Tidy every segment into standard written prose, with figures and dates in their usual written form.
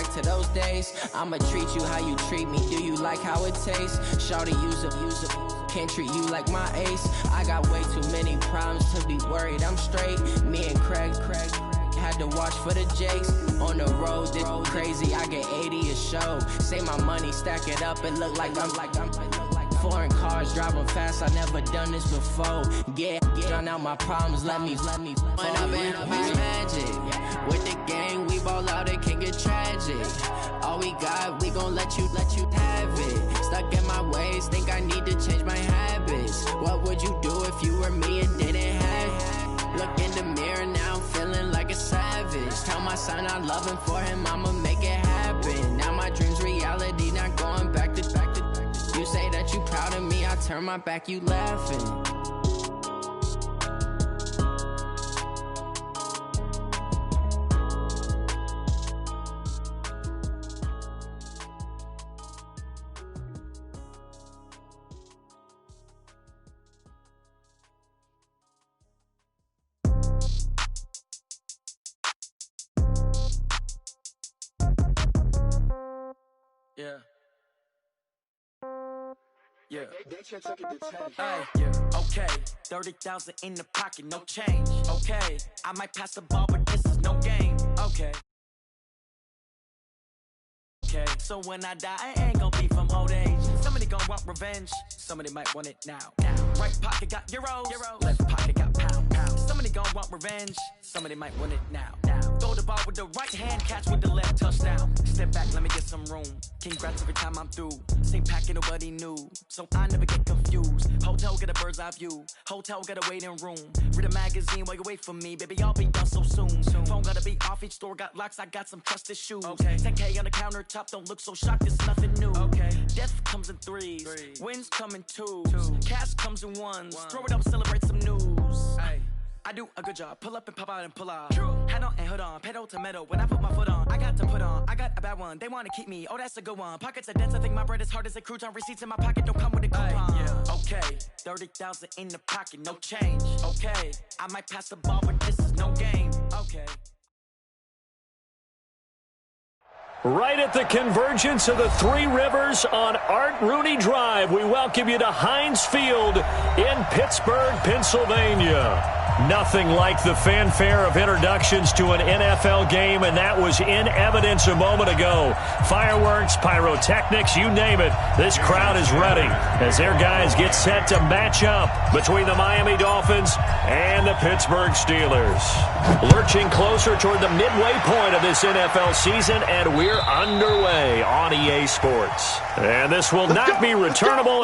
back to those days. I'ma treat you how you treat me. Do you like how it tastes? Shawty, use up. Can't treat you like my ace. I got way too many problems to be worried. I'm straight. Me and Craig had to watch for the Jakes. On the road, this crazy. I get 80 a show. Say my money, stack it up. It look like I'm foreign cars driving fast. I never done this before. Get drown out my problems. Let me. When I've been magic. With the gang, we ball out. It can get tragic. All we got, we gon' let you have it. Stuck in my ways, think I need to change my habits. What would you do if you were me and didn't have it? Look in the mirror now, I'm feeling like a savage. Tell my son I love him, for him I'ma make it happen. Now my dream's reality, not going back to. You say that you proud of me, I turn my back, you laughing. Yeah. Okay. 30,000 in the pocket, no change. Okay. I might pass the ball, but this is no game. Okay. So when I die, I ain't gon' be from old age. Somebody gon' want revenge. Somebody might want it now. Right pocket got euros. Left pocket got pound. Somebody gon' want revenge. Somebody might want it now. Throw the ball with the right hand, catch with the left, touchdown. Step back, let me get some room. Congrats every time I'm through. Same packet, nobody knew, so I never get confused. Hotel get a bird's eye view. Hotel get a waiting room. Read a magazine while you wait for me, baby. I'll be done so soon. Phone gotta be off, each store got locks. I got some trusted shoes. 10K on the countertop, don't look so shocked. It's nothing new. Death comes in threes. Wins come in twos. Cash comes in ones. Throw it up, celebrate some news. I do a good job, pull up and pop out and pull off. Hat on and hood on, pedal to metal. When I put my foot on, I got to put on. I got a bad one, they wanna keep me. Oh, that's a good one. Pockets are dense, I think my bread is hard as a crouton. Receipts in my pocket don't come with a coupon. Okay, 30,000 in the pocket, no change. Okay, I might pass the ball, but this is no game. Okay. Right at the convergence of the Three Rivers on Art Rooney Drive, we welcome you to Heinz Field in Pittsburgh, Pennsylvania. Nothing like the fanfare of introductions to an NFL game, and that was in evidence a moment ago. Fireworks, pyrotechnics, you name it. This crowd is ready as their guys get set to match up between the Miami Dolphins and the Pittsburgh Steelers. Lurching closer toward the midway point of this NFL season, and we're underway on EA Sports. And this will not be returnable.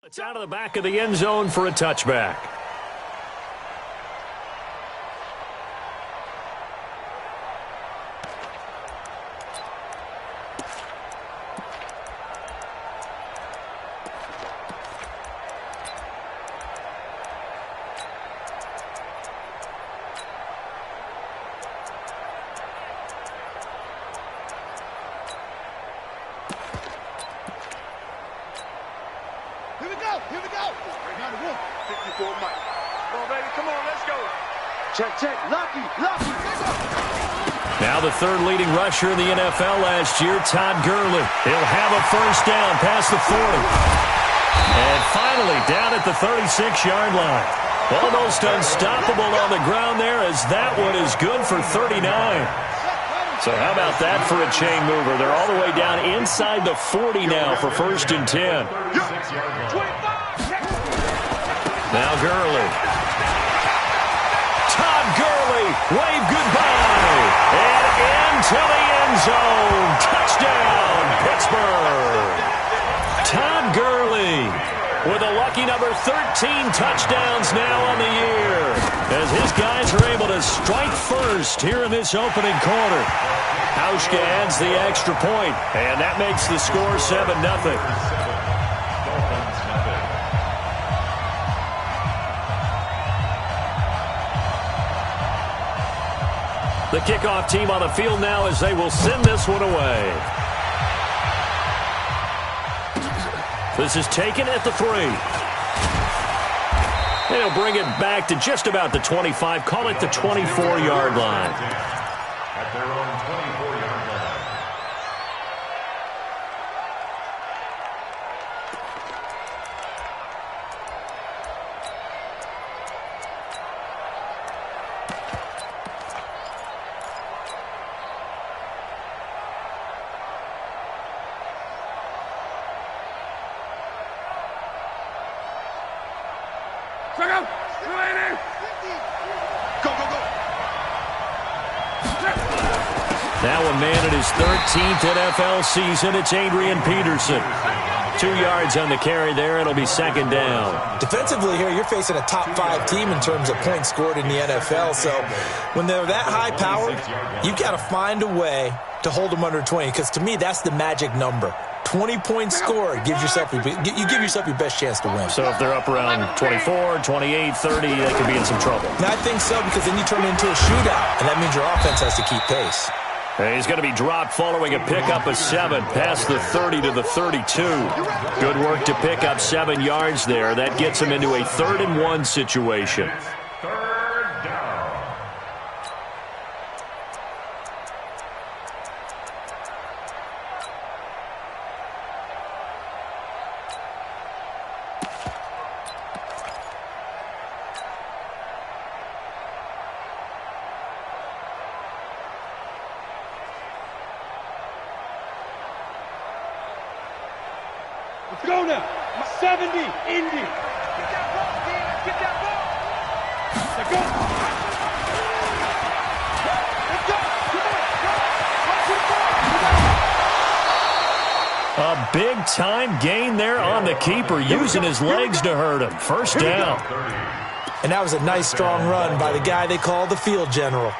It's out of the back of the end zone for a touchback. Here we go. Now the room. 54 Mike. Come on, baby. Come on, let's go. Check. Lucky. Now the third leading rusher in the NFL last year, Todd Gurley. He'll have a first down past the 40. And finally down at the 36-yard line. Almost unstoppable on the ground there, as that one is good for 39. So how about that for a chain mover? They're all the way down inside the 40 now for first and 10. Now Gurley. Todd Gurley, wave goodbye. And into the end zone. Touchdown, Pittsburgh. Todd Gurley with a lucky number 13 touchdowns now on the year, as his guys are able to strike first here in this opening quarter. Hauschka adds the extra point, and that makes the score 7-0. The kickoff team on the field now as they will send this one away. This is taken at the 3. They'll bring it back to just about the 25. Call it the 24-yard line. At their own 24-yard line. Now a man in his 13th NFL season, it's Adrian Peterson. 2 yards on the carry there. It'll be second down. Defensively here, you're facing a top-5 team in terms of points scored in the NFL. So when they're that high-powered, you've got to find a way to hold them under 20. Because to me, that's the magic number. 20 points scored gives yourself you give yourself your best chance to win. So if they're up around 24, 28, 30, they could be in some trouble. And I think so, because then you turn it into a shootout, and that means your offense has to keep pace. And he's going to be dropped following a pickup of 7 past the 30 to the 32. Good work to pick up 7 yards there. That gets him into a 3rd-and-1 situation. Third down. Let's go now. 70, Indy. Get that ball, Dean. Let's get that ball. Let's go. Let's go. Come on. A big-time gain there on the keeper, using his legs to hurt him. First down. And that was a nice, strong run by the guy they call the field general.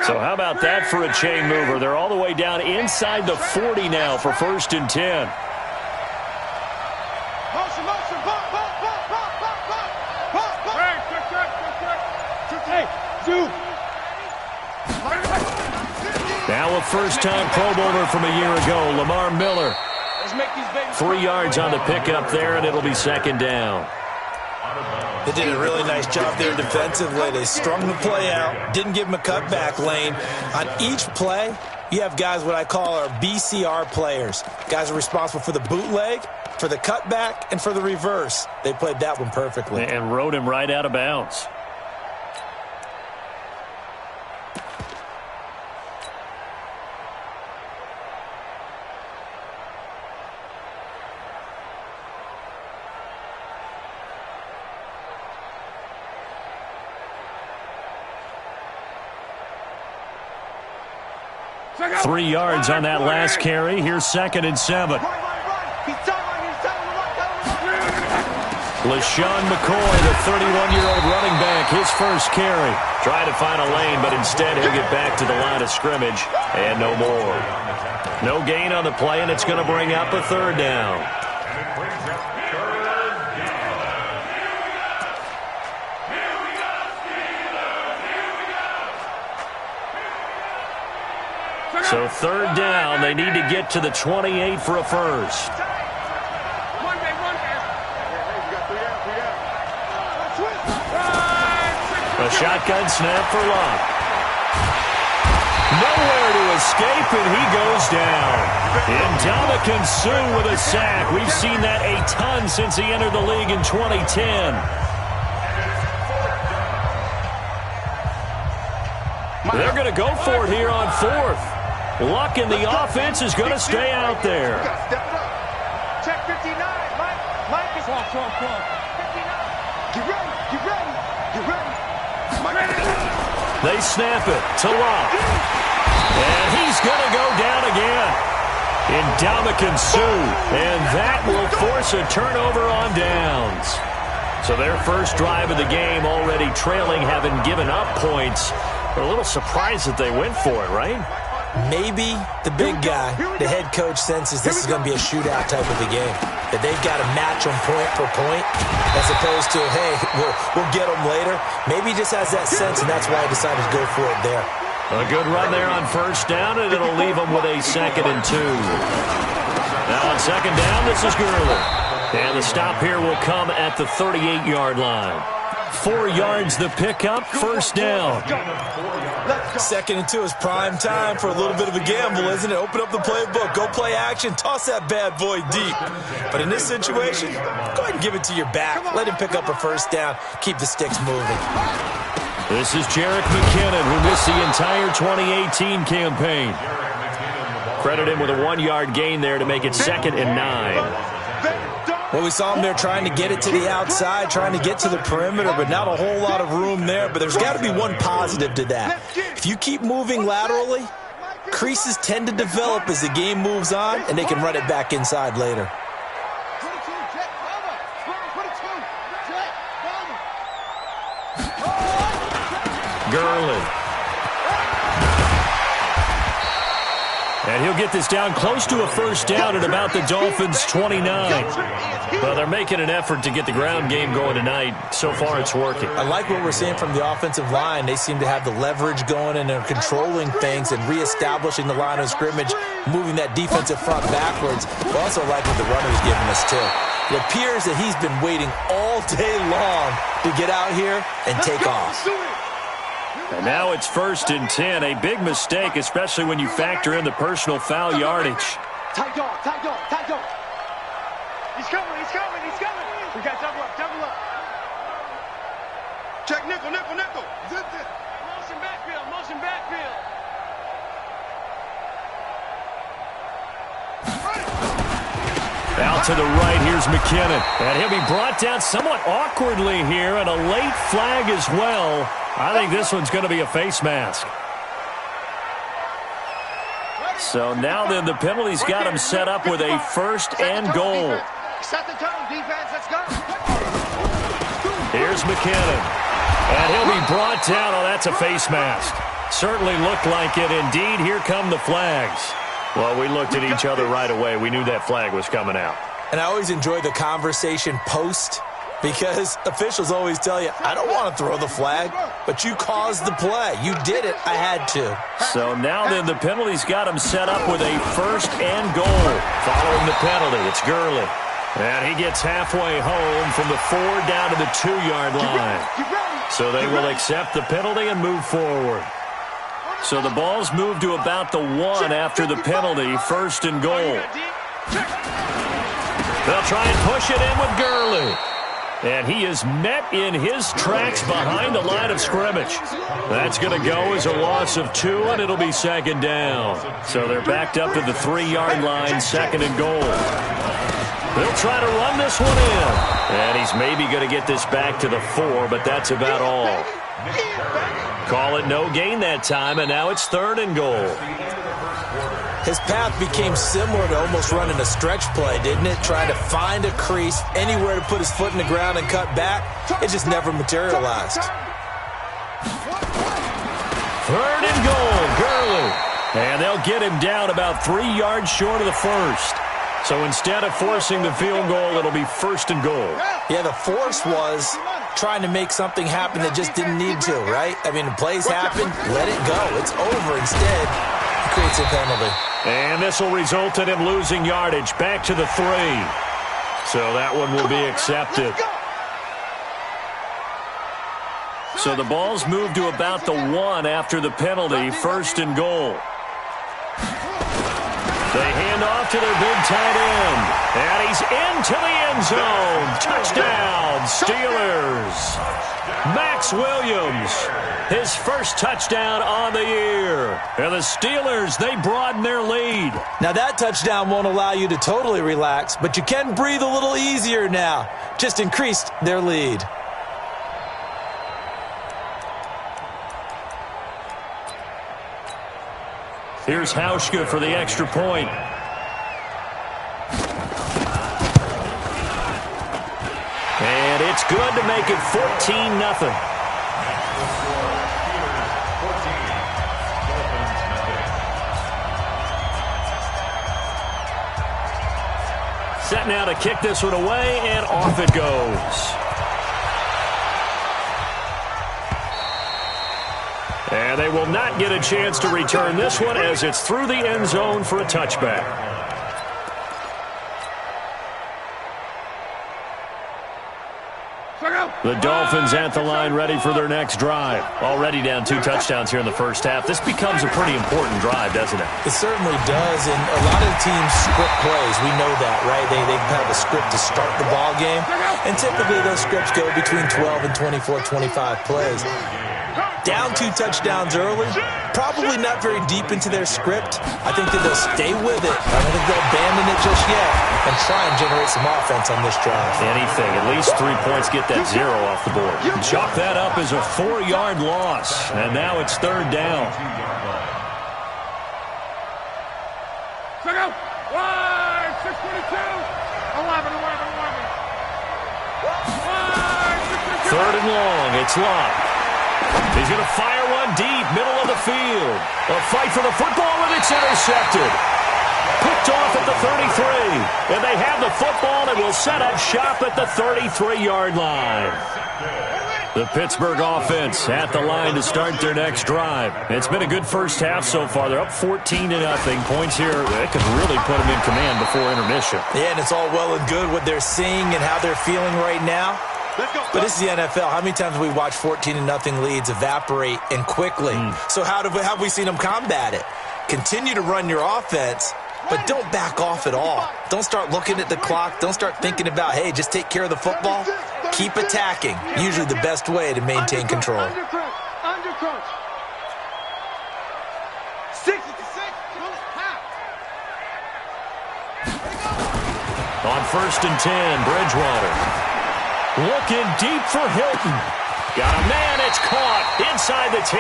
So how about that for a chain mover? They're all the way down inside the 40 now for 1st and 10. Motion, motion. Pop, pop, pop, pop, pop, pop. Pop, pop. Hey, zoom. Now a first-time Pro Bowler from a year ago, Lamar Miller. Let's make these babies 3 yards on the pickup there, and it'll be second down. They did a really nice job there defensively. They strung the play out, didn't give him a cutback lane. On each play, you have guys what I call our BCR players. Guys are responsible for the bootleg, for the cutback, and for the reverse. They played that one perfectly. And rode him right out of bounds. out. 3 yards on that last carry. Here's 2nd and 7. LaShawn McCoy, the 31-year-old running back, his first carry. Trying to find a lane, but instead he'll get back to the line of scrimmage. And no more. No gain on the play, and it's going to bring up a 3rd down. So 3rd down, they need to get to the 28 for a first. A shotgun snap for Locke. Nowhere to escape, and he goes down. Ndamukong Suh with a sack. We've seen that a ton since he entered the league in 2010. They're going to go for it here on 4th. Luck in the offense is going to stay out there. Check 59. Mike is off. 59. Get ready. Get ready. Get ready. They snap it to Locke. And he's going to go down again. Ndamukong Suh, and that will force a turnover on downs. So their first drive of the game already trailing, having given up points. We're a little surprised that they went for it, right? Maybe the big guy, the head coach, senses this is going to be a shootout type of a game. That they've got to match them point for point as opposed to, hey, we'll get them later. Maybe he just has that sense, and that's why he decided to go for it there. A good run there on first down, and it'll leave them with a 2nd and 2. Now on 2nd down, this is Gurley. And the stop here will come at the 38-yard line. 4 yards the pickup, first down. 2nd and 2 is prime time for a little bit of a gamble, isn't it? Open up the playbook, go play action, toss that bad boy deep. But in this situation, go ahead and give it to your back. Let him pick up a first down, keep the sticks moving. This is Jerick McKinnon, who missed the entire 2018 campaign. Credit him with a 1-yard gain there to make it 2nd and 9. Well, we saw him there trying to get it to the outside, trying to get to the perimeter, but not a whole lot of room there. But there's got to be one positive to that. If you keep moving laterally, creases tend to develop as the game moves on, and they can run it back inside later. Gurley. And he'll get this down close to a first down at about the Dolphins' 29. Well, they're making an effort to get the ground game going tonight. So far, it's working. I like what we're seeing from the offensive line. They seem to have the leverage going, and they're controlling things and reestablishing the line of scrimmage, moving that defensive front backwards. We also like what the runner's giving us, too. It appears that he's been waiting all day long to get out here and take off. And now it's 1st and 10. A big mistake, especially when you factor in the personal foul yardage. Tight dog, tight dog, tight dog. He's coming, he's coming, he's coming. We got double up, double up. Check nickel, nickel, nickel. Motion backfield, motion backfield. Out to the right, here's McKinnon. And he'll be brought down somewhat awkwardly here, and a late flag as well. I think this one's going to be a face mask. So now then, the penalty's got him set up with a 1st and goal. Set the tone, defense, let's go. Here's McKinnon. And he'll be brought down. Oh, that's a face mask. Certainly looked like it. Indeed, here come the flags. Well, we looked at each other right away. We knew that flag was coming out. And I always enjoy the conversation post, because officials always tell you, I don't want to throw the flag, but you caused the play. You did it. I had to. So now then, the penalty's got him set up with a 1st and goal. Following the penalty, it's Gurley. And he gets halfway home from the 4 down to the 2-yard line. So they will accept the penalty and move forward. So the ball's moved to about the 1 after the penalty, 1st and goal. They'll try and push it in with Gurley. And he is met in his tracks behind the line of scrimmage. That's going to go as a loss of 2, and it'll be 2nd down. So they're backed up to the 3-yard line, 2nd and goal. They'll try to run this one in. And he's maybe going to get this back to the 4, but that's about all. Call it no gain that time, and now it's 3rd and goal. His path became similar to almost running a stretch play, didn't it? Trying to find a crease, anywhere to put his foot in the ground and cut back. It just never materialized. 3rd and goal, Gurley. And they'll get him down about 3 yards short of the 1st. So instead of forcing the field goal, it'll be 1st and goal. Yeah, the force was trying to make something happen that just didn't need to, right? I mean, the plays happen, let it go. It's over. Instead, he creates a penalty. And this will result in him losing yardage back to the 3. So that one will be accepted. So the ball's moved to about the 1 after the penalty, 1st and goal. They hand off to their big tight end. And he's into the end zone. Touchdown, Steelers. Max Williams, his first touchdown on the year. And the Steelers, they broaden their lead. Now that touchdown won't allow you to totally relax, but you can breathe a little easier now. Just increased their lead. Here's Hauschka for the extra point. good to make it 14-0. Set now to kick this one away, and off it goes. And they will not get a chance to return this one as it's through the end zone for a touchback. The Dolphins at the line ready for their next drive. Already down 2 touchdowns here in the first half. This becomes a pretty important drive, doesn't it? It certainly does, and a lot of the teams script plays. We know that, right? They have a script to start the ball game, and typically those scripts go between 12 and 24, 25 plays. Down 2 touchdowns early, probably not very deep into their script. I think that they'll stay with it. I don't think they'll abandon it just yet and try and generate some offense on this drive. Anything. At least 3 points, get that 0 off the board. Chalk that up as a 4-yard loss, and now it's 3rd down. Check out. 6:22. 11. 3rd and long. It's Locke. He's going to fire one deep, middle of the field. A fight for the football, and it's intercepted. Picked off at the 33. And they have the football and will set up shop at the 33-yard line. The Pittsburgh offense at the line to start their next drive. It's been a good first half so far. They're up 14-0. Points here, they could really put them in command before intermission. Yeah, and it's all well and good what they're seeing and how they're feeling right now. But this is the NFL. How many times have we watched 14-0 leads evaporate and quickly? So how have we seen them combat it? Continue to run your offense, but don't back off at all. Don't start looking at the clock. Don't start thinking about, hey, just take care of the football. Keep attacking. Usually the best way to maintain control. Undercrunch. 6. On 1st and 10, Bridgewater. Looking deep for Hilton. Got a man, it's caught inside the 10.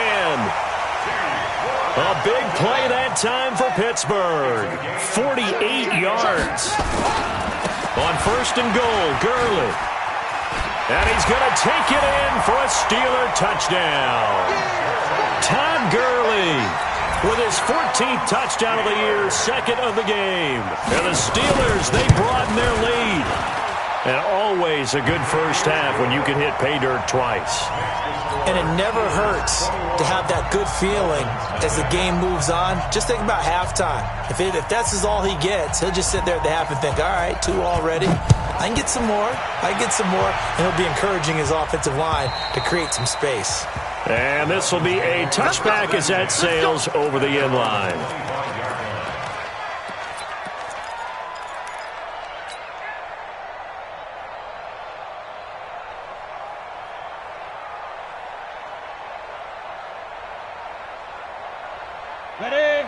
A big play that time for Pittsburgh. 48 yards. On 1st and goal, Gurley. And he's going to take it in for a Steeler touchdown. Todd Gurley with his 14th touchdown of the year, 2nd of the game. And the Steelers, they broaden their lead. And always a good first half when you can hit pay dirt twice. And it never hurts to have that good feeling as the game moves on. Just think about halftime. If that's all he gets, he'll just sit there at the half and think, all right, 2 already. I can get some more. And he'll be encouraging his offensive line to create some space. And this will be a touchback as that sails over the end line.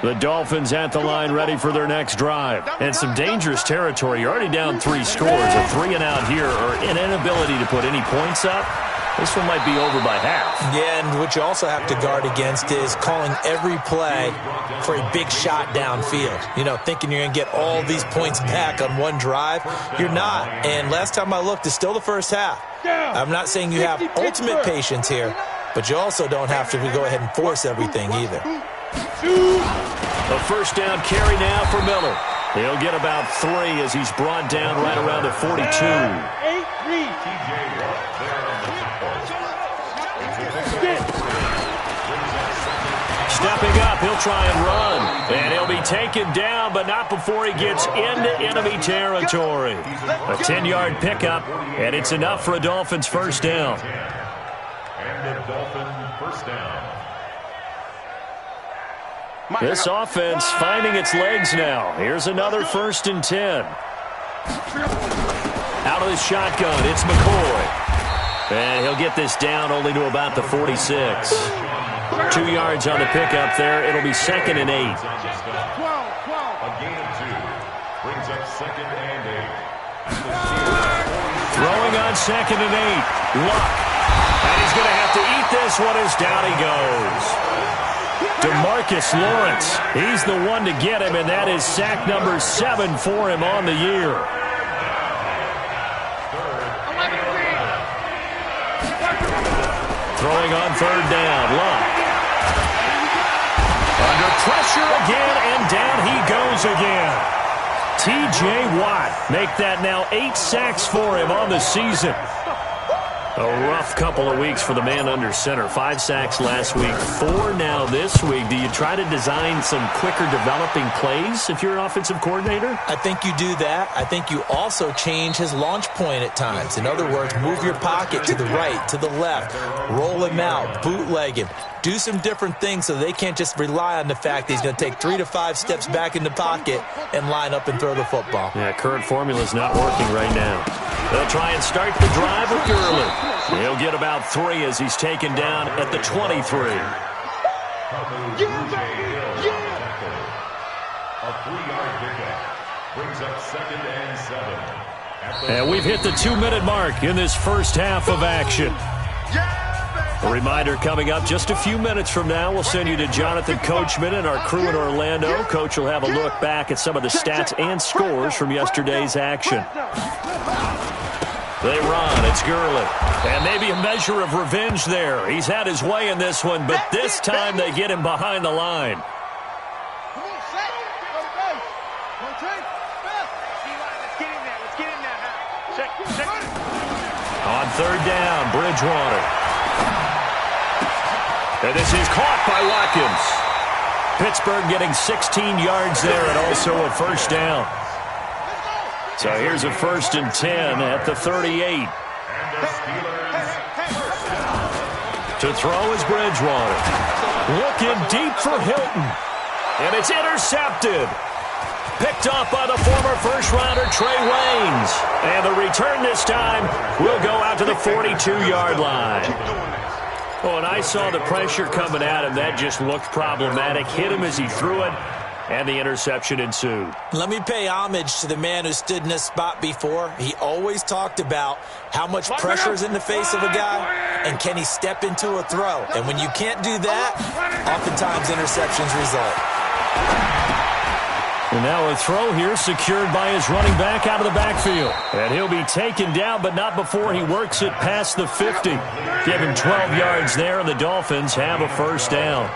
The Dolphins at the line ready for their next drive. And some dangerous territory. You're already down 3 scores. A 3-and-out here or an inability to put any points up. This one might be over by half. Yeah, and what you also have to guard against is calling every play for a big shot downfield. You know, thinking you're going to get all these points back on one drive. You're not. And last time I looked, it's still the first half. I'm not saying you have ultimate patience here, but you also don't have to go ahead and force everything either. A 1st down carry now for Miller. He'll get about 3 as he's brought down right around the 42. Stepping up, he'll try and run. And he'll be taken down, but not before he gets into enemy territory. A 10-yard pickup, and it's enough for a Dolphins 1st down. And a Dolphin 1st down. This offense finding its legs now. Here's another 1st and 10. Out of the shotgun, it's McCoy. And he'll get this down only to about the 46. 2 yards on the pickup there. It'll be 2nd and 8. A gain of 2. Brings up 2nd and 8. Throwing on 2nd and 8. Luck. And he's going to have to eat this one as down he goes. DeMarcus Lawrence, he's the one to get him, and that is sack number 7 for him on the year. Throwing on third down. Luck. Under pressure again, and down he goes again. T.J. Watt make that now 8 sacks for him on the season. A rough couple of weeks for the man under center. 5 sacks last week, 4 now this week. Do you try to design some quicker developing plays if you're an offensive coordinator? I think you do that. I think you also change his launch point at times. In other words, move your pocket to the right, to the left, roll him out, bootleg him. Do some different things so they can't just rely on the fact that he's going to take 3 to 5 steps back in the pocket and line up and throw the football. Yeah, current formula is not working right now. They'll try and start the drive with Gurley. He'll get about 3 as he's taken down at the 23. A 3-yard pickup brings up 2nd and 7. And we've hit the 2-minute mark in this first half of action. A reminder coming up just a few minutes from now. We'll send you to Jonathan Coachman and our crew in Orlando. Coach will have a look back at some of the stats and scores from yesterday's action. They run. It's Gurley. And maybe a measure of revenge there. He's had his way in this one, but this time they get him behind the line. On third down, Bridgewater. And this is caught by Watkins. Pittsburgh getting 16 yards there and also a first down. So here's a 1st and 10 at the 38. To throw is Bridgewater. Looking deep for Hilton. And it's intercepted. Picked off by the former first-rounder Trey Waynes. And the return this time will go out to the 42-yard line. Oh, and I saw the pressure coming at him. That just looked problematic. Hit him as he threw it, and the interception ensued. Let me pay homage to the man who stood in this spot before. He always talked about how much pressure is in the face of a guy, and can he step into a throw. And when you can't do that, oftentimes interceptions result. And now a throw here secured by his running back out of the backfield. And he'll be taken down, but not before he works it past the 50. Give him 12 yards there, and the Dolphins have a first down.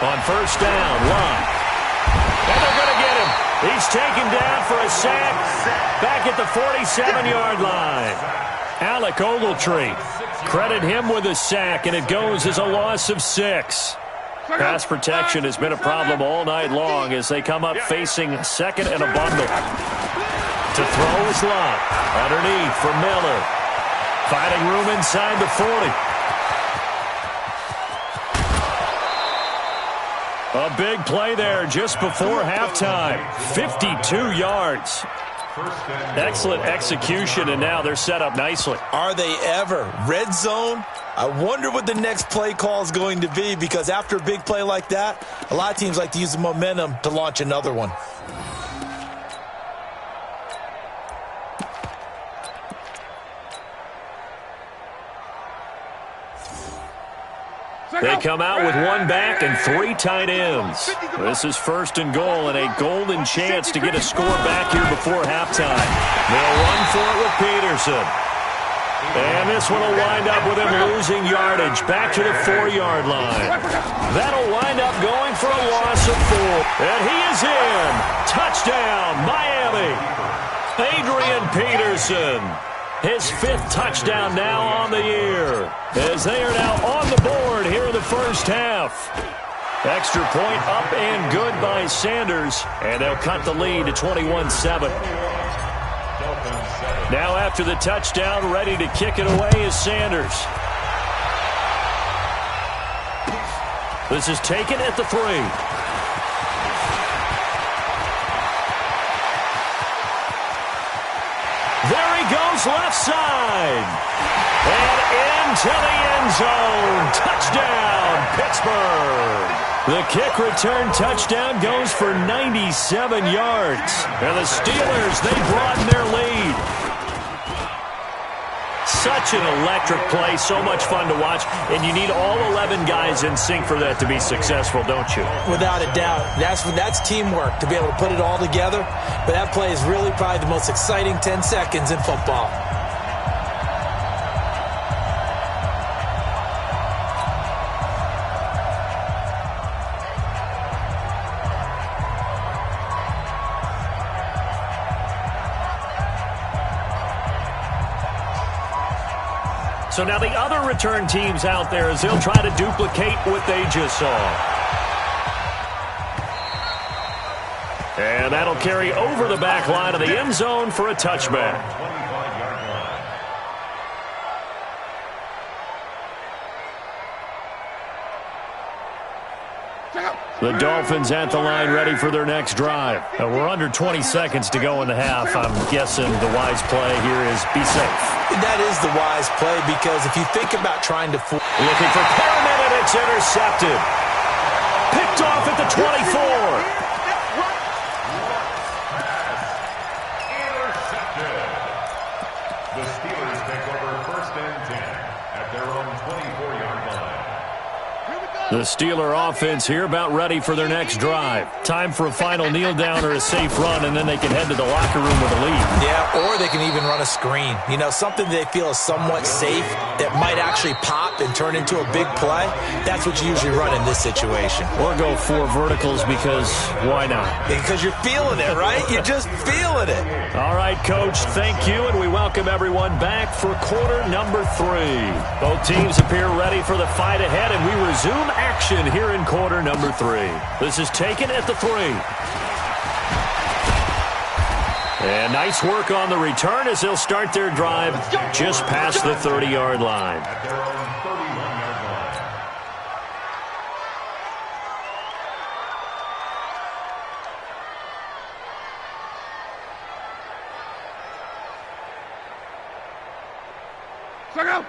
On first down, Love. And they're going to get him. He's taken down for a sack back at the 47-yard line. Alec Ogletree. Credit him with a sack, and it goes as a loss of 6. Pass protection has been a problem all night long as they come up facing 2nd and a bundle. To throw is Love. Underneath for Miller. Finding room inside the 40. A big play there just before halftime. 52 yards. Excellent execution, and now they're set up nicely. Are they ever? Red zone? I wonder what the next play call is going to be, because after a big play like that, a lot of teams like to use the momentum to launch another one. They come out with 1 back and 3 tight ends. This is 1st and goal and a golden chance to get a score back here before halftime. They'll run for it with Peterson. And this one will wind up with him losing yardage back to the 4-yard line. That'll wind up going for a loss of 4. And he is in. Touchdown, Miami. Adrian Peterson. His 5th touchdown now on the year, as they are now on the board here in the first half. Extra point up and good by Sanders, and they'll cut the lead to 21-7. Now after the touchdown, ready to kick it away is Sanders. This is taken at the 3. There he goes left side. And into the end zone. Touchdown, Pittsburgh. The kick return touchdown goes for 97 yards. And the Steelers, they broaden their lead. Such an electric play, so much fun to watch, and you need all 11 guys in sync for that to be successful, don't you? Without a doubt. That's teamwork, to be able to put it all together. But that play is really probably the most exciting 10 seconds in football. So now the other return teams out there as they'll try to duplicate what they just saw. And that'll carry over the back line of the end zone for a touchback. The Dolphins at the line ready for their next drive. We're under 20 seconds to go in the half. I'm guessing the wise play here is be safe. That is the wise play because if you think about trying to... Looking for Perriman, and it's intercepted. Picked off at the 24. Intercepted. The Steelers take over 1st and 10 at their own 24-yard line. The Steeler offense here about ready for their next drive. Time for a final kneel down or a safe run, and then they can head to the locker room with a lead. Yeah, or they can even run a screen. You know, something they feel is somewhat safe that might actually pop and turn into a big play. That's what you usually run in this situation. Or go 4 verticals because why not? Because you're feeling it, right? You're just feeling it. All right, Coach, thank you, and we welcome everyone back for quarter number 3. Both teams appear ready for the fight ahead, and we resume action here in quarter number 3. This is taken at the 3. And nice work on the return as they'll start their drive just past the 30-yard line. At their own 31-yard line.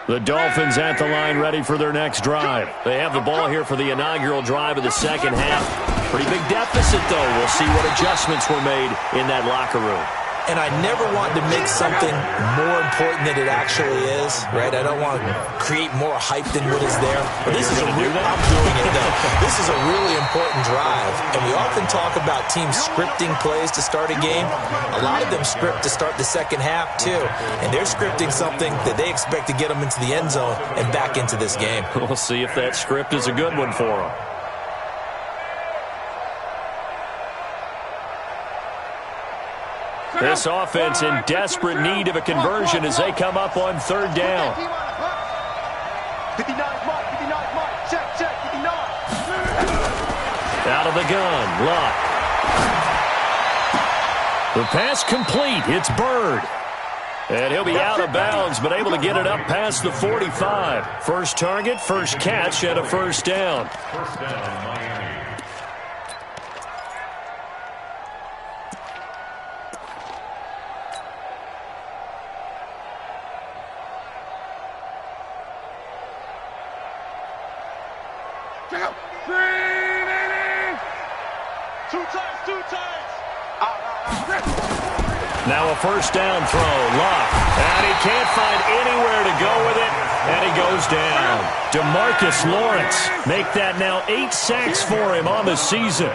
The Dolphins at the line ready for their next drive. They have the ball here for the inaugural drive of the second half. Pretty big deficit, though. We'll see what adjustments were made in that locker room. And I never want to make something more important than it actually is, right? I don't want to create more hype than what is there. But this is a real, I'm doing it, though. This is a really important drive. And we often talk about teams scripting plays to start a game. A lot of them script to start the second half, too. And they're scripting something that they expect to get them into the end zone and back into this game. We'll see if that script is a good one for them. This offense in desperate need of a conversion as they come up on 3rd down. 59 Mike, 59 Mike, check, 59. Out of the gun, Luck. The pass complete, it's Bird. And he'll be out of bounds, but able to get it up past the 45. First target, first catch, and a 1st down. 1st down, Miami. Now a 1st down throw, Luck. And he can't find anywhere to go with it, and he goes down. DeMarcus Lawrence make that now 8 sacks for him on the season.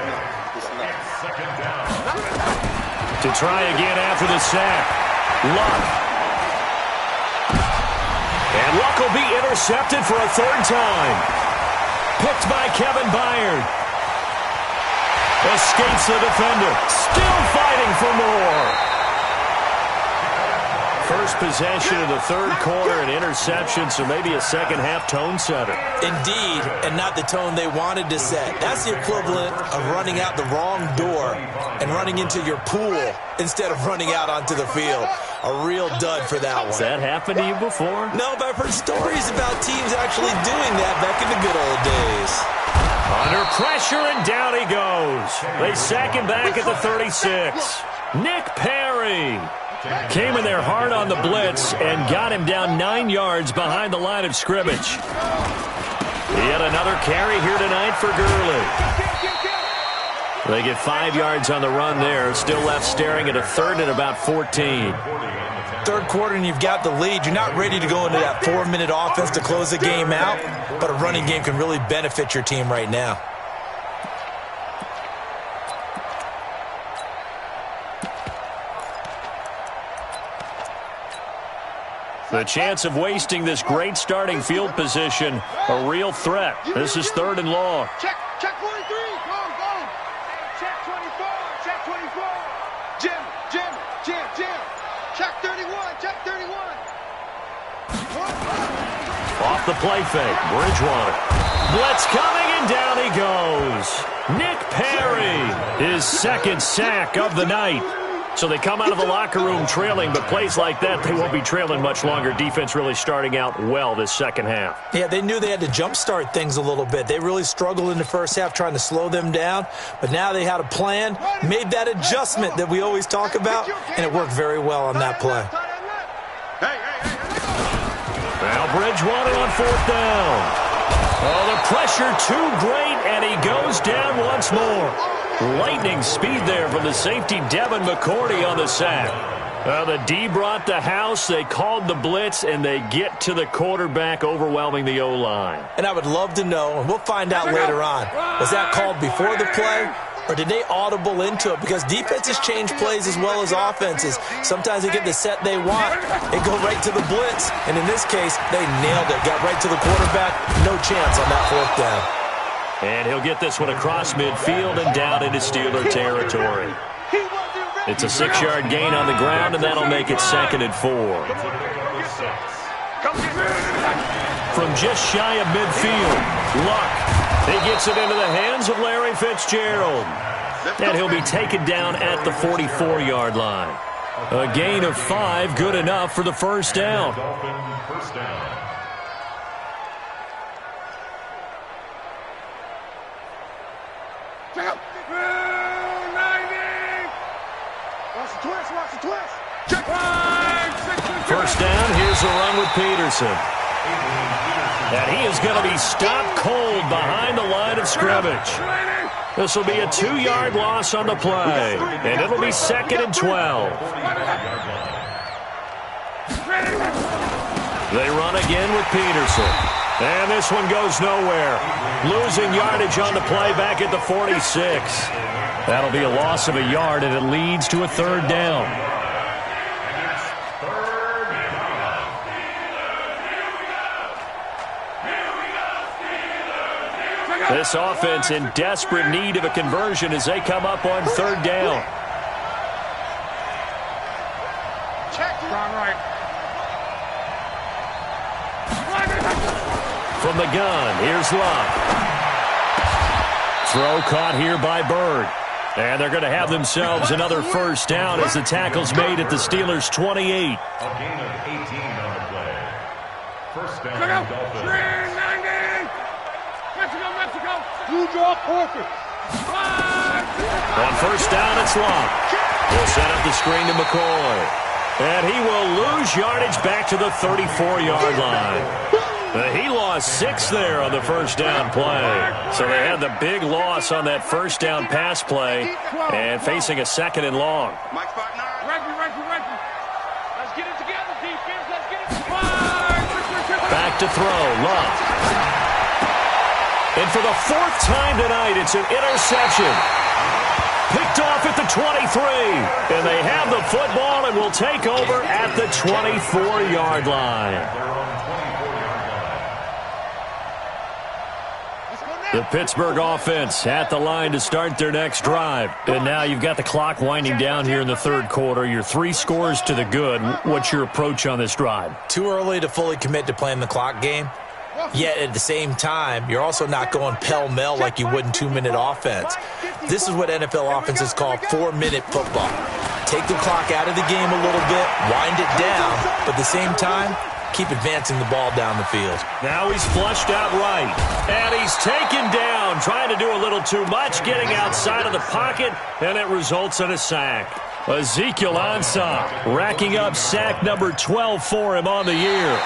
To try again after the sack, Luck. And Luck will be intercepted for a 3rd time. Picked by Kevin Byard. Escapes the defender. Still fighting for more. First possession of the 3rd quarter, an interception, so maybe a second-half tone setter. Indeed, and not the tone they wanted to set. That's the equivalent of running out the wrong door and running into your pool instead of running out onto the field. A real dud for that one. Has that happened to you before? No, but I've heard stories about teams actually doing that back in the good old days. Under pressure, and down he goes. They sack him back at the 36. Nick Perry came in there hard on the blitz and got him down 9 yards behind the line of scrimmage. Yet another carry here tonight for Gurley. They get 5 yards on the run there. Still left staring at a 3rd and about 14. 3rd quarter and you've got the lead. You're not ready to go into that 4-minute offense to close the game out, but a running game can really benefit your team right now. The chance of wasting this great starting field position, a real threat. This is 3rd and long. Check 43, go. Check 24, check 24. Jim. Check 31, check 31. Off the play fake, Bridgewater. Blitz coming, and down he goes. Nick Perry, his second sack of the night. So they come out of the locker room trailing, but plays like that, they won't be trailing much longer. Defense really starting out well this second half. Yeah, they knew they had to jumpstart things a little bit. They really struggled in the first half trying to slow them down, but now they had a plan, made that adjustment that we always talk about, and it worked very well on that play. Now Bridgewater on fourth down. Oh, the pressure too great, and he goes down once more. Lightning speed there from the safety, Devin McCourty, on the sack. The D brought the house, they called the blitz, and they get to the quarterback, overwhelming the O-line. And I would love to know, and we'll find out later on, was that called before the play, or did they audible into it? Because defenses change plays as well as offenses. Sometimes they get the set they want and go right to the blitz. And in this case, they nailed it. Got right to the quarterback. No chance on that fourth down. And he'll get this one across midfield and down into Steeler territory. It's a 6-yard gain on the ground, and that'll make it 2nd and 4. From just shy of midfield, Luck. He gets it into the hands of Larry Fitzgerald. And he'll be taken down at the 44-yard line. A gain of 5, good enough for the first down. First down, here's a run with Peterson. And he is going to be stopped cold behind the line of scrimmage. This will be a 2-yard loss on the play, and it'll be 2nd and 12. They run again with Peterson. And this one goes nowhere. Losing yardage on the play back at the 46. That'll be a loss of a yard, and it leads to a 3rd down. This offense in desperate need of a conversion as they come up on 3rd down. From the gun, here's Luck. Throw caught here by Bird. And they're going to have themselves another first down as the tackle's made at the Steelers' 28. A gain of 18 on the play. First down, Dolphins. On first down, it's Luck. He'll set up the screen to McCoy. And he will lose yardage back to the 34-yard line. He lost 6 there on the first down play. So they had the big loss on that first down pass play and facing a 2nd and long. Let's get it together, defense. Let's get it. Back to throw, Luck. And for the 4th time tonight, it's an interception. Picked off at the 23. And they have the football and will take over at the 24-yard line. The Pittsburgh offense at the line to start their next drive. And now you've got the clock winding down here in the 3rd quarter. You're 3 scores to the good. What's your approach on this drive? Too early to fully commit to playing the clock game. Yet at the same time, you're also not going pell-mell like you would in 2-minute offense. This is what NFL offenses call 4-minute football. Take the clock out of the game a little bit, wind it down, but at the same time, keep advancing the ball down the field. Now he's flushed out right. And he's taken down, trying to do a little too much, getting outside of the pocket, and it results in a sack. Ezekiel Ansah racking up sack number 12 for him on the year.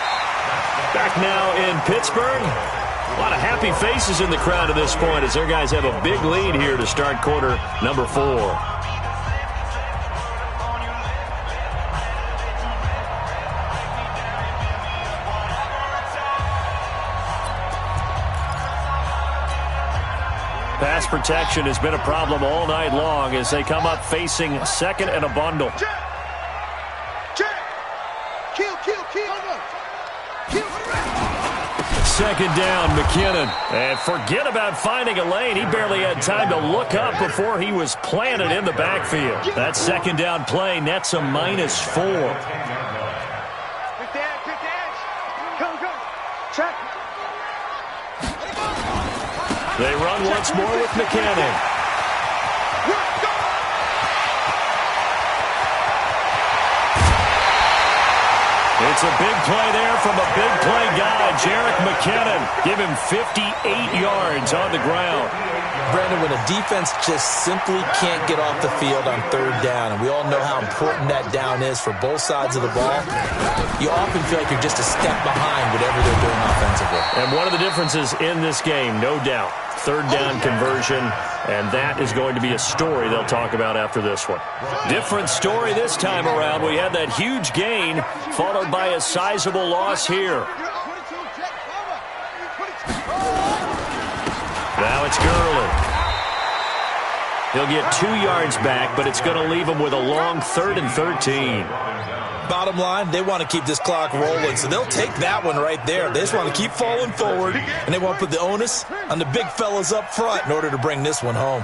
Back now in Pittsburgh. A lot of happy faces in the crowd at this point as their guys have a big lead here to start quarter number 4. Pass protection has been a problem all night long as they come up facing 2nd and a bundle. Second down, McKinnon. And forget about finding a lane. He barely had time to look up before he was planted in the backfield. That second down play nets a -4. Quick dash. Go. Check. They run once more with McKinnon. It's a big play there from a big play guy, Jerick McKinnon. Give him 58 yards on the ground. Brandon, when a defense just simply can't get off the field on third down, and we all know how important that down is for both sides of the ball, you often feel like you're just a step behind whatever they're doing offensively. And one of the differences in this game, no doubt, third down conversion, and that is going to be a story they'll talk about after this one. Different story this time around. We had that huge gain followed by a sizable loss here. Now it's Gurley. He'll get 2 yards back, but it's going to leave him with a long 3rd and 13. Bottom line, they want to keep this clock rolling, so they'll take that one right there. They just want to keep falling forward, and they want to put the onus on the big fellas up front in order to bring this one home.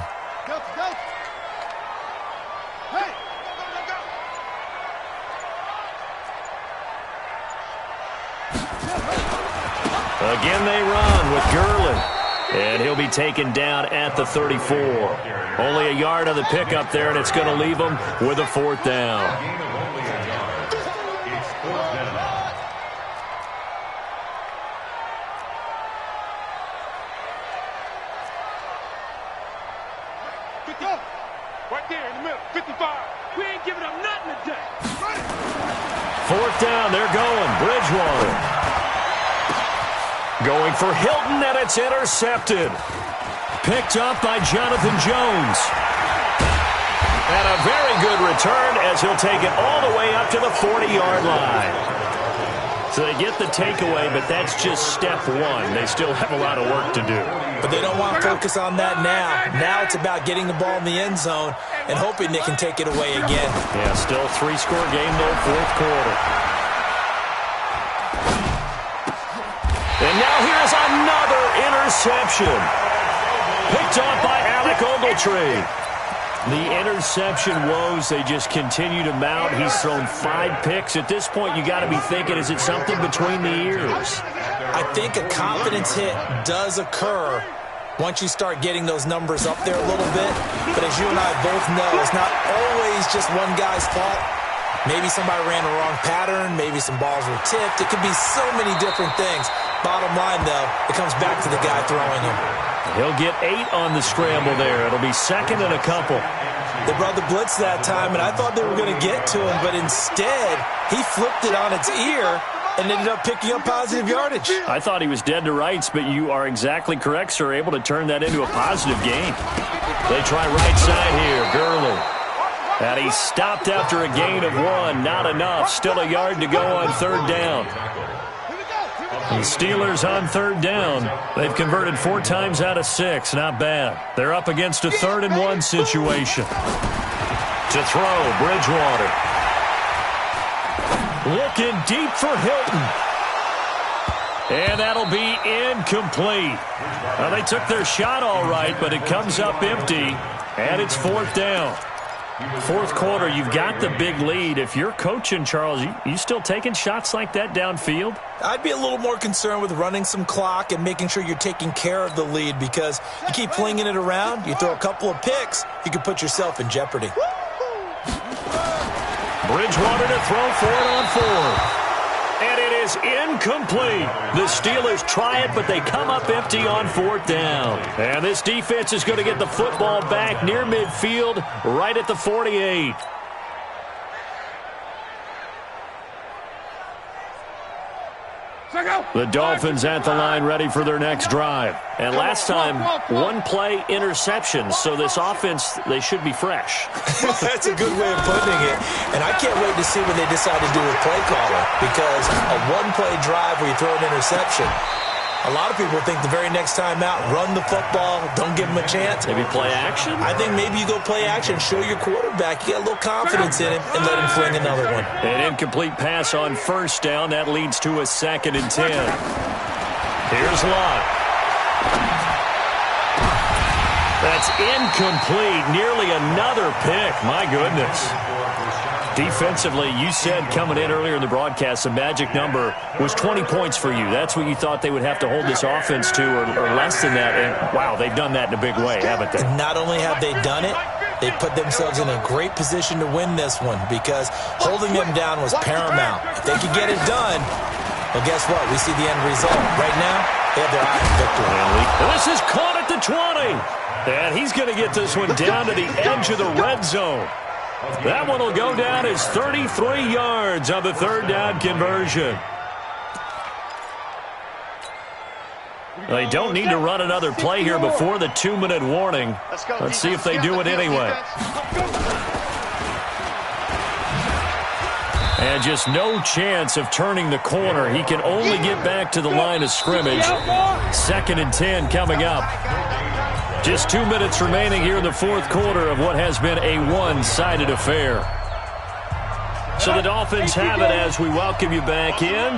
Again they run with Gurley. And he'll be taken down at the 34. Only a yard on the pickup there, and it's going to leave him with a 4th down. Right there in the middle, 55. We ain't giving up nothing today. 4th down, they're going. Bridgewater. Going for Hilton, and it's intercepted. Picked up by Jonathan Jones. And a very good return as he'll take it all the way up to the 40-yard line. So they get the takeaway, but that's just step one. They still have a lot of work to do. But they don't want to focus on that now. Now it's about getting the ball in the end zone and hoping they can take it away again. Yeah, still 3-score game, though, 4th quarter. And now here's another interception. Picked off by Alec Ogletree. The interception woes, they just continue to mount. He's thrown 5 picks. At this point, you got to be thinking, is it something between the ears? I think a confidence hit does occur once you start getting those numbers up there a little bit. But as you and I both know, it's not always just one guy's fault. Maybe somebody ran the wrong pattern. Maybe some balls were tipped. It could be so many different things. Bottom line, though, it comes back to the guy throwing him. He'll get 8 on the scramble there. It'll be 2nd and a couple. They brought the blitz that time, and I thought they were going to get to him, but instead, he flipped it on its ear and ended up picking up positive yardage. I thought he was dead to rights, but you are exactly correct, sir, able to turn that into a positive gain. They try right side here, Gurley. And he stopped after a gain of 1. Not enough. Still a yard to go on 3rd down. The Steelers on 3rd down. They've converted 4 times out of 6. Not bad. They're up against a 3rd and 1 situation. To throw, Bridgewater. Looking deep for Hilton. And that'll be incomplete. Well, they took their shot all right, but it comes up empty. And it's 4th down. 4th quarter, you've got the big lead. If you're coaching, Charles, you still taking shots like that downfield? I'd be a little more concerned with running some clock and making sure you're taking care of the lead, because you keep flinging it around, you throw a couple of picks, you can put yourself in jeopardy. Bridgewater to throw for it on 4th. And it is incomplete. The Steelers try it, but they come up empty on 4th down. And this defense is going to get the football back near midfield, right at the 48. The Dolphins at the line ready for their next drive. And last time, 1-play interceptions. So this offense, they should be fresh. That's a good way of putting it. And I can't wait to see what they decide to do with play calling, because a 1-play drive where you throw an interception, a lot of people think the very next time out, run the football, don't give him a chance. Maybe play action? I think maybe you go play action, show your quarterback, you get a little confidence in him, and let him fling another one. An incomplete pass on 1st down. That leads to a 2nd and 10. Here's Lott. That's incomplete. Nearly another pick. My goodness. Defensively, you said coming in earlier in the broadcast, the magic number was 20 points for you. That's what you thought they would have to hold this offense to, or less than that. And, wow, they've done that in a big way, haven't they? Not only have they done it, they put themselves in a great position to win this one because holding them down was paramount. If they could get it done, well, guess what? We see the end result. Right now, they have their eye on victory. And this is caught at the 20. And he's going to get this one down to the edge of the red zone. That one will go down as 33 yards on the third down conversion. They don't need to run another play here before the 2-minute warning. Let's see if they do it anyway. And just no chance of turning the corner. He can only get back to the line of scrimmage. 2nd and 10 coming up. Just 2 minutes remaining here in the fourth quarter of what has been a one-sided affair. So the Dolphins have it as we welcome you back in.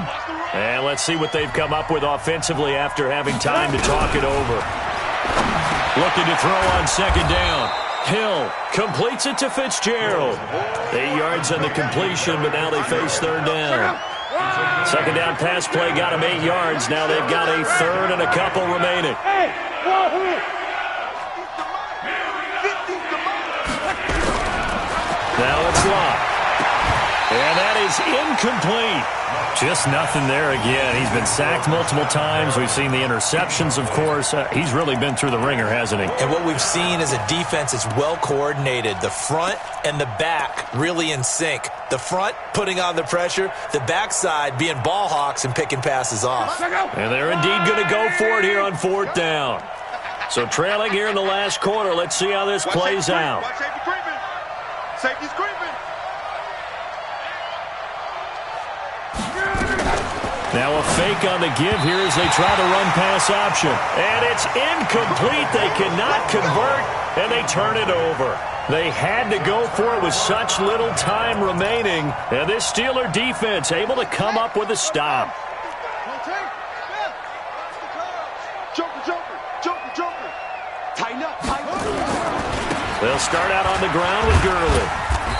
And let's see what they've come up with offensively after having time to talk it over. Looking to throw on 2nd down. Hill completes it to Fitzgerald. 8 yards on the completion, but now they face 3rd down. 2nd down pass play got them 8 yards. Now they've got a 3rd and a couple remaining. Now it's Locke. And that is incomplete. Just nothing there again. He's been sacked multiple times. We've seen the interceptions, of course. He's really been through the ringer, hasn't he? And what we've seen is a defense that's well coordinated. The front and the back really in sync. The front putting on the pressure. The backside being ball hawks and picking passes off. And they're indeed going to go for it here on 4th down. So trailing here in the last quarter. Let's see how this plays out. Safety's creeping. Now a fake on the give here as they try to run pass option. And it's incomplete. They cannot convert, and they turn it over. They had to go for it with such little time remaining. And this Steeler defense able to come up with a stop. Joker. Tighten up. They'll start out on the ground with Gurley.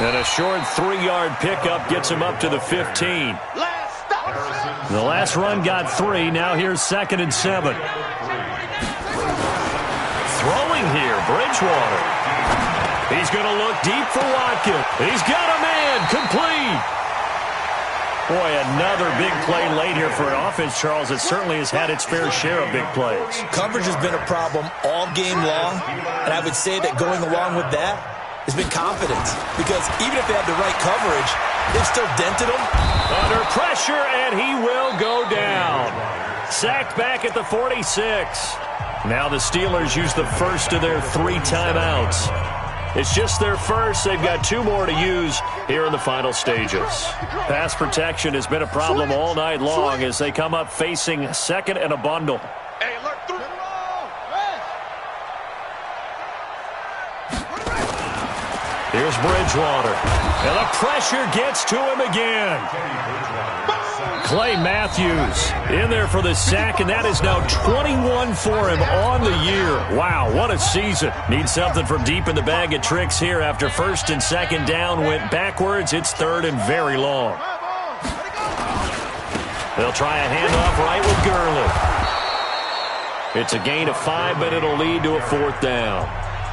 And a short 3-yard pickup gets him up to the 15. The last run got 3. Now here's 2nd and 7. Throwing here, Bridgewater. He's going to look deep for Watkins. He's got a man, complete. Boy, another big play late here for an offense, Charles, that certainly has had its fair share of big plays. Coverage has been a problem all game long, and I would say that going along with that has been confidence. Because even if they have the right coverage, they've still dented him. Under pressure, and he will go down. Sacked back at the 46. Now the Steelers use the first of their 3 timeouts. It's just their first. They've got 2 more to use here in the final stages. Pass protection has been a problem all night long as they come up facing 2nd and a bundle. Here's Bridgewater. And the pressure gets to him again. Clay Matthews in there for the sack, and that is now 21 for him on the year. Wow, what a season. Needs something from deep in the bag of tricks here after 1st and 2nd down went backwards. It's 3rd and very long. They'll try a handoff right with Gurley. It's a gain of 5, but it'll lead to a 4th down.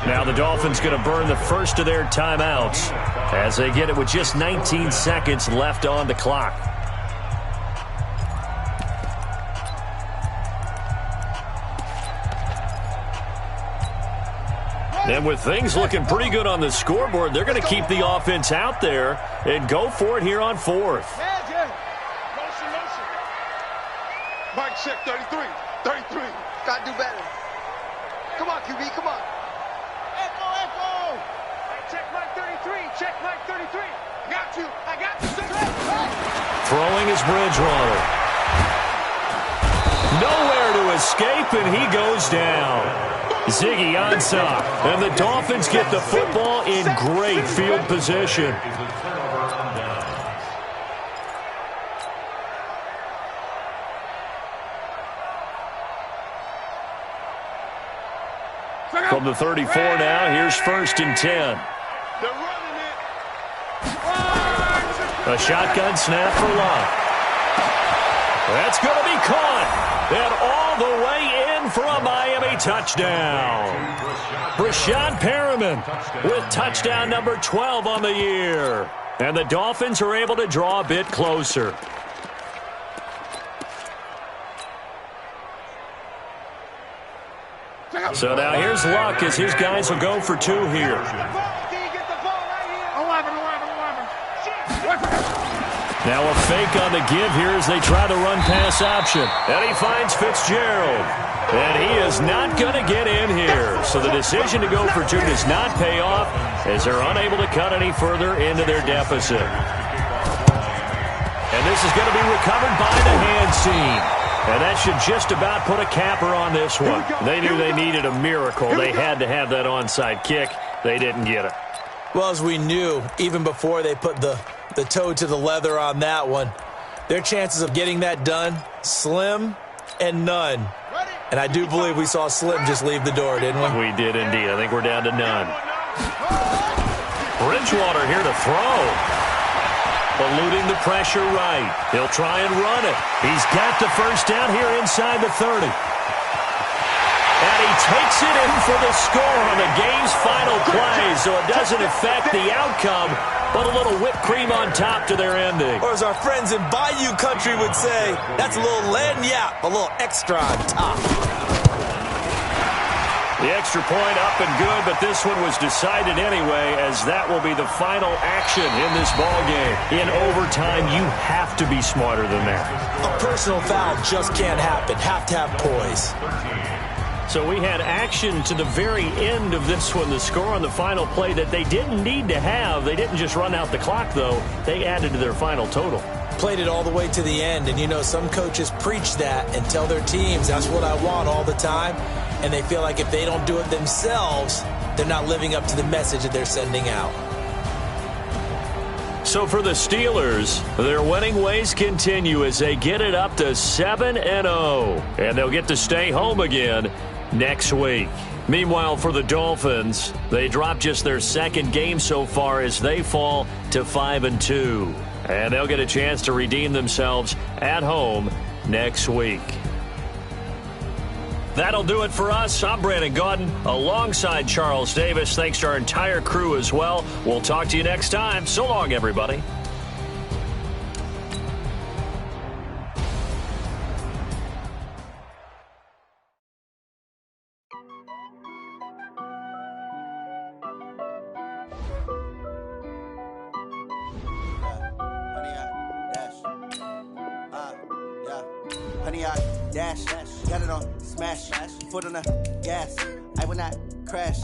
Now the Dolphins going to burn the first of their timeouts as they get it with just 19 seconds left on the clock. And with things looking pretty good on the scoreboard, they're going to keep the offense out there and go for it here on 4th. Motion. Mike check 33. Gotta do better. Come on, QB, come on. Echo. Check Mike 33. Got you. I got you. Throwing is Bridgewater. Nowhere to escape, and he goes down. Ziggy Ansah, and the Dolphins get the football in great field position. From the 34 now, here's 1st and 10. They're running it. A shotgun snap for Love. That's going to be caught. And all the way in for a Miami touchdown. Brashad Perriman with touchdown number 12 on the year. And the Dolphins are able to draw a bit closer. So now here's Luck as his guys will go for 2 here. Now a fake on the give here as they try to run pass option. And he finds Fitzgerald. And he is not going to get in here. So the decision to go for 2 does not pay off as they're unable to cut any further into their deficit. And this is going to be recovered by the hand team. And that should just about put a capper on this one. They knew they needed a miracle. They had to have that onside kick. They didn't get it. Well, as we knew, even before they put the toe to the leather on that one, their chances of getting that done, slim and none. And I do believe we saw Slim just leave the door, didn't we? We did indeed. I think we're down to none. Bridgewater here to throw. Eluding the pressure right. He'll try and run it. He's got the first down here inside the 30. And he takes it in for the score on the game's final play, so it doesn't affect the outcome, but a little whipped cream on top to their ending. Or as our friends in Bayou Country would say, that's a little lagniappe, a little extra on top. The extra point up and good, but this one was decided anyway, as that will be the final action in this ball game. In overtime, you have to be smarter than that. A personal foul just can't happen. Have to have poise. So we had action to the very end of this one, the score on the final play that they didn't need to have. They didn't just run out the clock, though. They added to their final total. Played it all the way to the end, and you know some coaches preach that and tell their teams that's what I want all the time, and they feel like if they don't do it themselves, they're not living up to the message that they're sending out. So for the Steelers, their winning ways continue as they get it up to 7-0, and they'll get to stay home again next week. Meanwhile, for the Dolphins, they drop just their second game so far as they fall to 5-2. And they'll get a chance to redeem themselves at home next week. That'll do it for us. I'm Brandon Gaudin alongside Charles Davis. Thanks to our entire crew as well. We'll talk to you next time. So long, everybody. Dash, got it on, smash, foot on the gas, I will not crash.